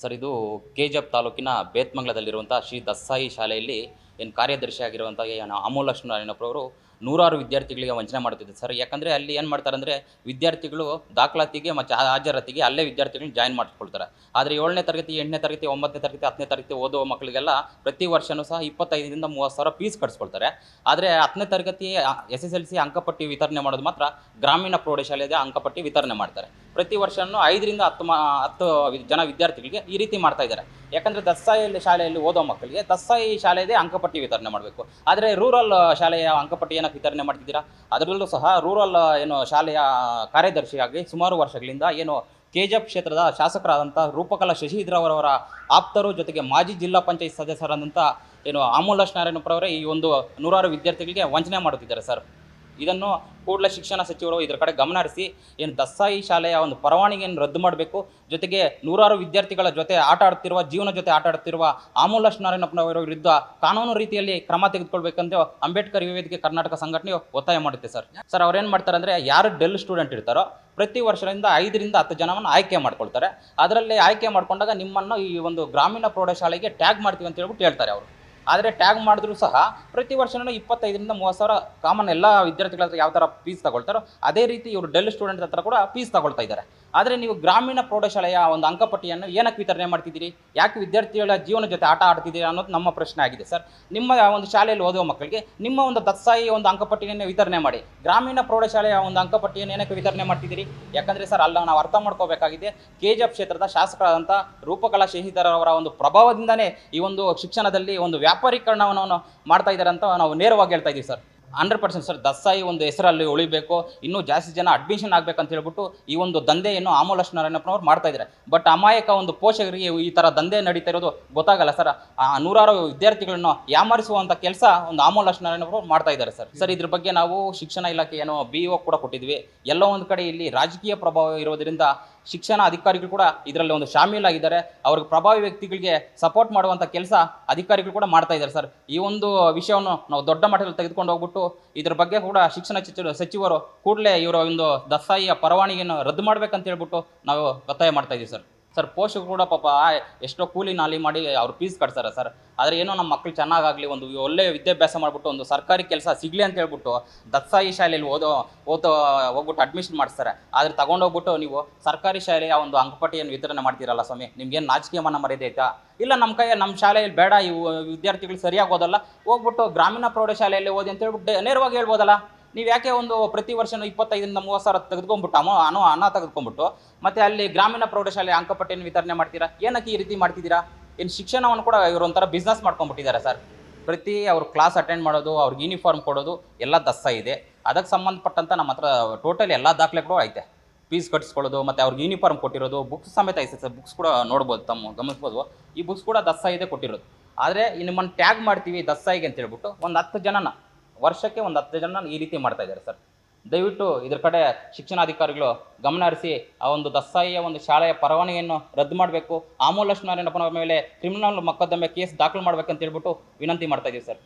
Sir ಇದು KGF ತಾಲೂಕಿನ ಬೇತ್ಮಂಗಲದಲ್ಲಿರುವಂಥ ಶ್ರೀ ದಸ್ಸಾಯಿ ಶಾಲೆಯಲ್ಲಿ ಏನು ಕಾರ್ಯದರ್ಶಿಯಾಗಿರುವಂಥ ಏನು ಅಮೂಲ್ ಲಕ್ಷ್ಮಣಯ್ಯನಪ್ಪರವರು ನೂರಾರು ವಿದ್ಯಾರ್ಥಿಗಳಿಗೆ ವಂಚನೆ ಮಾಡುತ್ತಿದ್ದಾರೆ ಸರ್. ಯಾಕಂದರೆ ಅಲ್ಲಿ ಏನು ಮಾಡ್ತಾರೆ ಅಂದರೆ ವಿದ್ಯಾರ್ಥಿಗಳು ದಾಖಲಾತಿಗೆ ಮತ್ತು ಹಾಜರಾತಿಗೆ ಅಲ್ಲೇ ವಿದ್ಯಾರ್ಥಿಗಳನ್ನ ಜಾಯಿನ್ ಮಾಡಿಸ್ಕೊಳ್ತಾರೆ. ಆದರೆ 7ನೇ ತರಗತಿ 8ನೇ ತರಗತಿ 9ನೇ ತರಗತಿ 10ನೇ ತರಗತಿ ಓದುವ ಮಕ್ಕಳಿಗೆಲ್ಲ ಪ್ರತಿ ವರ್ಷವೂ ಸಹ 25ರಿಂದ 30 ಸಾವಿರ ಫೀಸ್ ಕಟ್ಸ್ಕೊಳ್ತಾರೆ. ಆದರೆ 10ನೇ ತರಗತಿ SSLC ಅಂಕಪಟ್ಟಿ ವಿತರಣೆ ಮಾಡೋದು ಮಾತ್ರ ಗ್ರಾಮೀಣ ಪ್ರೌಢಶಾಲೆಯ ಅಂಕಪಟ್ಟಿ ವಿತರಣೆ ಮಾಡ್ತಾರೆ. ಪ್ರತಿ ವರ್ಷವೂ 5ರಿಂದ 10 ಜನ ವಿದ್ಯಾರ್ಥಿಗಳಿಗೆ ಈ ರೀತಿ ಮಾಡ್ತಾ ಇದ್ದಾರೆ. ಯಾಕಂದರೆ ದಸ್ಸಾಯಿ ಶಾಲೆಯಲ್ಲಿ ಓದೋ ಮಕ್ಕಳಿಗೆ ದಸ್ಸಾಯಿ ಶಾಲೆಯದೇ ಅಂಕಪಟ್ಟಿ ವಿತರಣೆ ಮಾಡಬೇಕು. ಆದರೆ ರೂರಲ್ ಶಾಲೆಯ ಅಂಕಪಟ್ಟಿ ಏನಕ್ಕೆ ವಿತರಣೆ ಮಾಡ್ತಿದ್ದೀರಾ? ಅದರಲ್ಲೂ ಸಹ ರೂರಲ್ ಏನು ಶಾಲೆಯ ಕಾರ್ಯದರ್ಶಿಯಾಗಿ ಸುಮಾರು ವರ್ಷಗಳಿಂದ ಏನು ಕೆಜಿಎಫ್ ಕ್ಷೇತ್ರದ ಶಾಸಕರಾದಂಥ ರೂಪಕಲಾ ಶಶಿಧರವರವರ ಆಪ್ತರು ಜೊತೆಗೆ ಮಾಜಿ ಜಿಲ್ಲಾ ಪಂಚಾಯತ್ ಸದಸ್ಯರಾದಂಥ ಏನು ಅಮೂಲ್ ಲಕ್ಷ್ಮಣಯ್ಯನಪ್ಪರವರೇ ಈ ಒಂದು ನೂರಾರು ವಿದ್ಯಾರ್ಥಿಗಳಿಗೆ ವಂಚನೆ ಮಾಡುತ್ತಿದ್ದಾರೆ ಸರ್. ಇದನ್ನು ಕೂಡಲೇ ಶಿಕ್ಷಣ ಸಚಿವರು ಇದರ ಕಡೆ ಗಮನ ಹರಿಸಿ ಏನು ದಸ್ಸಾಯಿ ಶಾಲೆಯ ಒಂದು ಪರವಾನಗಿಯನ್ನು ರದ್ದು ಮಾಡಬೇಕು. ಜೊತೆಗೆ ನೂರಾರು ವಿದ್ಯಾರ್ಥಿಗಳ ಜೊತೆ ಜೀವನ ಜೊತೆ ಆಟ ಆಡುತ್ತಿರುವ ಅಮೂಲ್ ಲಕ್ಷ್ಮಣಯ್ಯನಪ್ಪನವರ ವಿರುದ್ಧ ಕಾನೂನು ರೀತಿಯಲ್ಲಿ ಕ್ರಮ ತೆಗೆದುಕೊಳ್ಬೇಕೆಂದು ಅಂಬೇಡ್ಕರ್ ಯುವ ವೇದಿಕೆ ಕರ್ನಾಟಕ ಸಂಘಟನೆಯು ಒತ್ತಾಯ ಮಾಡುತ್ತೆ ಸರ್. ಅವ್ರೇನು ಮಾಡ್ತಾರೆ ಅಂದರೆ ಯಾರು ಡೆಲ್ ಸ್ಟೂಡೆಂಟ್ ಇರ್ತಾರೋ ಪ್ರತಿ ವರ್ಷದಿಂದ 5ರಿಂದ 10 ಜನವನ್ನು ಆಯ್ಕೆ ಮಾಡ್ಕೊಳ್ತಾರೆ. ಅದರಲ್ಲಿ ಆಯ್ಕೆ ಮಾಡ್ಕೊಂಡಾಗ ನಿಮ್ಮನ್ನು ಈ ಒಂದು ಗ್ರಾಮೀಣ ಪ್ರೌಢಶಾಲೆಗೆ ಟ್ಯಾಗ್ ಮಾಡ್ತೀವಿ ಅಂತ ಹೇಳ್ತಾರೆ ಅವರು. ಆದರೆ ಟ್ಯಾಗ್ ಮಾಡಿದ್ರೂ ಸಹ ಪ್ರತಿ ವರ್ಷವೂ 25ರಿಂದ 30 ಸಾವಿರ ಕಾಮನ್ ಎಲ್ಲ ವಿದ್ಯಾರ್ಥಿಗಳ ಹತ್ರ ಯಾವ ಥರ ಫೀಸ್ ತಗೊಳ್ತಾರೋ ಅದೇ ರೀತಿ ಇವರು ಡೆಲ್ ಸ್ಟೂಡೆಂಟ್ ಹತ್ರ ಕೂಡ ಫೀಸ್ ತಗೊಳ್ತಾ ಇದ್ದಾರೆ. ಆದರೆ ನೀವು ಗ್ರಾಮೀಣ ಪ್ರೌಢಶಾಲೆಯ ಒಂದು ಅಂಕಪಟ್ಟಿಯನ್ನು ಏನಕ್ಕೆ ವಿತರಣೆ ಮಾಡ್ತಿದ್ದೀರಿ? ಯಾಕೆ ವಿದ್ಯಾರ್ಥಿಗಳ ಜೀವನ ಜೊತೆ ಆಟ ಆಡ್ತಿದ್ದೀರಿ ಅನ್ನೋದು ನಮ್ಮ ಪ್ರಶ್ನೆ ಆಗಿದೆ ಸರ್. ನಿಮ್ಮ ಒಂದು ಶಾಲೆಯಲ್ಲಿ ಓದುವ ಮಕ್ಕಳಿಗೆ ನಿಮ್ಮ ಒಂದು ದಸ್ಸಾಯಿ ಒಂದು ಅಂಕಪಟ್ಟಿಯನ್ನು ವಿತರಣೆ ಮಾಡಿ, ಗ್ರಾಮೀಣ ಪ್ರೌಢಶಾಲೆಯ ಒಂದು ಅಂಕಪಟ್ಟಿಯನ್ನು ಏನಕ್ಕೆ ವಿತರಣೆ ಮಾಡ್ತಿದ್ದೀರಿ? ಯಾಕಂದರೆ ಸರ್ ಅಲ್ಲ ನಾವು ಅರ್ಥ ಮಾಡ್ಕೋಬೇಕಾಗಿದೆ, ಕೆಜಿಎಫ್ ಕ್ಷೇತ್ರದ ಶಾಸಕರಾದಂಥ ರೂಪಕಲಾ ಶಶಿಧರವರ ಒಂದು ಪ್ರಭಾವದಿಂದನೇ ಈ ಒಂದು ಶಿಕ್ಷಣದಲ್ಲಿ ಒಂದು ವ್ಯಾಪಾರೀಕರಣವನ್ನು ಮಾಡ್ತಾ ಇದ್ದಾರೆ ಅಂತ ನಾವು ನೇರವಾಗಿ ಹೇಳ್ತಾ ಇದ್ದೀವಿ ಸರ್. 100% ಸರ್. ದಸ್ಸಾಯಿ ಒಂದು ಹೆಸರಲ್ಲಿ ಉಳಿಬೇಕು, ಇನ್ನೂ ಜಾಸ್ತಿ ಜನ ಅಡ್ಮಿಷನ್ ಆಗಬೇಕಂತ ಹೇಳ್ಬಿಟ್ಟು ಈ ಒಂದು ದಂಧೆಯನ್ನು ಅಮೂಲ್ ಲಕ್ಷ್ಮಣಯ್ಯನಪ್ಪನವ್ರು ಮಾಡ್ತಾ ಇದ್ದಾರೆ. ಬಟ್ ಅಮಾಯಕ ಒಂದು ಪೋಷಕರಿಗೆ ಈ ಥರ ದಂಧೆ ನಡೀತಾ ಇರೋದು ಗೊತ್ತಾಗಲ್ಲ ಸರ್. ನೂರಾರು ವಿದ್ಯಾರ್ಥಿಗಳನ್ನು ಯಾಮಾರಿಸುವಂಥ ಕೆಲಸ ಒಂದು ಅಮೂಲ್ ಲಕ್ಷ್ಮಣಯ್ಯನಪ್ಪನವ್ರು ಮಾಡ್ತಾ ಇದ್ದಾರೆ ಸರ್. ಇದ್ರ ಬಗ್ಗೆ ನಾವು ಶಿಕ್ಷಣ ಇಲಾಖೆ ಏನೋ BO ಕೂಡ ಕೊಟ್ಟಿದ್ವಿ. ಎಲ್ಲೋ ಒಂದು ಕಡೆ ಇಲ್ಲಿ ರಾಜಕೀಯ ಪ್ರಭಾವ ಇರೋದರಿಂದ ಶಿಕ್ಷಣ ಅಧಿಕಾರಿಗಳು ಕೂಡ ಇದರಲ್ಲಿ ಒಂದು ಶಾಮೀಲಾಗಿದ್ದಾರೆ. ಅವ್ರಿಗೆ ಪ್ರಭಾವಿ ವ್ಯಕ್ತಿಗಳಿಗೆ ಸಪೋರ್ಟ್ ಮಾಡುವಂಥ ಕೆಲಸ ಅಧಿಕಾರಿಗಳು ಕೂಡ ಮಾಡ್ತಾ ಇದ್ದಾರೆ ಸರ್. ಈ ಒಂದು ವಿಷಯವನ್ನು ನಾವು ದೊಡ್ಡ ಮಟ್ಟದಲ್ಲಿ ತೆಗೆದುಕೊಂಡು ಹೋಗ್ಬಿಟ್ಟು ಇದ್ರ ಬಗ್ಗೆ ಕೂಡ ಶಿಕ್ಷಣ ಸಚಿವರು ಕೂಡಲೇ ಇವರ ಒಂದು ದಸ್ಸಾಯಿಯ ಪರವಾನಗಿಯನ್ನು ರದ್ದು ಮಾಡ್ಬೇಕಂತ ಹೇಳ್ಬಿಟ್ಟು ನಾವು ಒತ್ತಾಯ ಮಾಡ್ತಾ ಇದ್ದೀವಿ ಸರ್. ಪೋಷಕರು ಕೂಡ ಪಾಪ ಎಷ್ಟೋ ಕೂಲಿ ನಾಲಿ ಮಾಡಿ ಅವ್ರು ಫೀಸ್ ಕಟ್ತಾರೆ ಸರ್. ಆದರೆ ಏನೋ ನಮ್ಮ ಮಕ್ಕಳು ಚೆನ್ನಾಗಾಗಲಿ, ಒಂದು ಒಳ್ಳೆಯ ವಿದ್ಯಾಭ್ಯಾಸ ಮಾಡಿಬಿಟ್ಟು ಒಂದು ಸರ್ಕಾರಿ ಕೆಲಸ ಸಿಗಲಿ ಅಂತ ಹೇಳ್ಬಿಟ್ಟು ದಸ್ಸಾಯಿ ಶಾಲೆಯಲ್ಲಿ ಹೋಗ್ಬಿಟ್ಟು ಅಡ್ಮಿಷನ್ ಮಾಡಿಸ್ತಾರೆ. ಆದರೆ ತಗೊಂಡೋಗ್ಬಿಟ್ಟು ನೀವು ಸರ್ಕಾರಿ ಶಾಲೆಯ ಒಂದು ಅಂಕಪಟ್ಟಿಯನ್ನು ವಿತರಣೆ ಮಾಡ್ತೀರಲ್ಲ ಸ್ವಾಮಿ, ನಿಮ್ಗೇನು ನಾಚಿಕೆ ಮನ ಮರ್ಯಾದೆ ಆಯ್ತಾ? ಇಲ್ಲ ನಮ್ಮ ಶಾಲೆಯಲ್ಲಿ ಬೇಡ, ಇವು ವಿದ್ಯಾರ್ಥಿಗಳು ಸರಿಯಾಗಿ ಓದಲ್ಲ, ಹೋಗ್ಬಿಟ್ಟು ಗ್ರಾಮೀಣ ಪ್ರೌಢಶಾಲೆಯಲ್ಲಿ ಓದಿ ಅಂತ ಹೇಳ್ಬಿಟ್ಟು ನೇರವಾಗಿ ಹೇಳ್ಬೋದಲ್ಲ. ನೀವು ಯಾಕೆ ಒಂದು ಪ್ರತಿ ವರ್ಷ 25ರಿಂದ 30 ಸಾವಿರ ತೆಗೆದುಕೊಂಡ್ಬಿಟ್ಟು ಹಣ ತೆಗೆದುಕೊಂಡ್ಬಿಟ್ಟು ಮತ್ತೆ ಅಲ್ಲಿ ಗ್ರಾಮೀಣ ಪ್ರೌಢಶಾಲೆ ಅಂಕಪಟ್ಟಿಯನ್ನು ವಿತರಣೆ ಮಾಡ್ತೀರಾ? ಏನಕ್ಕೆ ಈ ರೀತಿ ಮಾಡ್ತಿದ್ದೀರಾ? ಇನ್ನು ಶಿಕ್ಷಣವನ್ನು ಕೂಡ ಇವರು ಒಂಥರ ಬಿಸ್ನೆಸ್ ಮಾಡ್ಕೊಂಡ್ಬಿಟ್ಟಿದ್ದಾರೆ ಸರ್. ಅವ್ರ ಕ್ಲಾಸ್ ಅಟೆಂಡ್ ಮಾಡೋದು, ಅವ್ರಿಗೆ ಯೂನಿಫಾರ್ಮ್ ಕೊಡೋದು ಎಲ್ಲ ದಸ್ಸಾಯಿ ಇದೆ. ಅದಕ್ಕೆ ಸಂಬಂಧಪಟ್ಟಂಥ ನಮ್ಮ ಹತ್ರ ಟೋಟಲ್ ಎಲ್ಲ ದಾಖಲೆಗಳು ಐತೆ. ಫೀಸ್ ಕಟ್ಟಿಸ್ಕೊಳ್ಳೋದು ಮತ್ತು ಅವ್ರಿಗೆ ಯೂನಿಫಾರ್ಮ್ ಕೊಟ್ಟಿರೋದು, ಬುಕ್ಸ್ ಸಮೇತ ಐತೆ ಸರ್. ಬುಕ್ಸ್ ಕೂಡ ನೋಡ್ಬೋದು, ಗಮನಿಸ್ಬೋದು. ಈ ಬುಕ್ಸ್ ಕೂಡ ದಸ್ಸಾಯಿದೆ ಕೊಟ್ಟಿರೋದು. ಆದರೆ ನಿಮ್ಮನ್ನು ಟ್ಯಾಗ್ ಮಾಡ್ತೀವಿ ದಸ್ಸಾಯಿಗೆ ಅಂತ ಹೇಳ್ಬಿಟ್ಟು ಒಂದು 10 ಜನನ ವರ್ಷಕ್ಕೆ ಒಂದು 10 ಜನ ಈ ರೀತಿ ಮಾಡ್ತಾ ಇದ್ದಾರೆ ಸರ್. ದಯವಿಟ್ಟು ಇದ್ರ ಕಡೆ ಶಿಕ್ಷಣಾಧಿಕಾರಿಗಳು ಗಮನ ಹರಿಸಿ ಆ ಒಂದು ದಸ್ಸಾಯಿಯ ಒಂದು ಶಾಲೆಯ ಪರವಾನಗಿಯನ್ನು ರದ್ದು ಮಾಡಬೇಕು. ಅಮೂಲ್ ಲಕ್ಷ್ಮಣಯ್ಯನಪ್ಪನವರ ಮೇಲೆ ಕ್ರಿಮಿನಲ್ ಮೊಕದ್ದಮೆ ಕೇಸ್ ದಾಖಲು ಮಾಡಬೇಕಂತ ಹೇಳ್ಬಿಟ್ಟು ವಿನಂತಿ ಮಾಡ್ತಾ ಇದ್ದೀವಿ ಸರ್.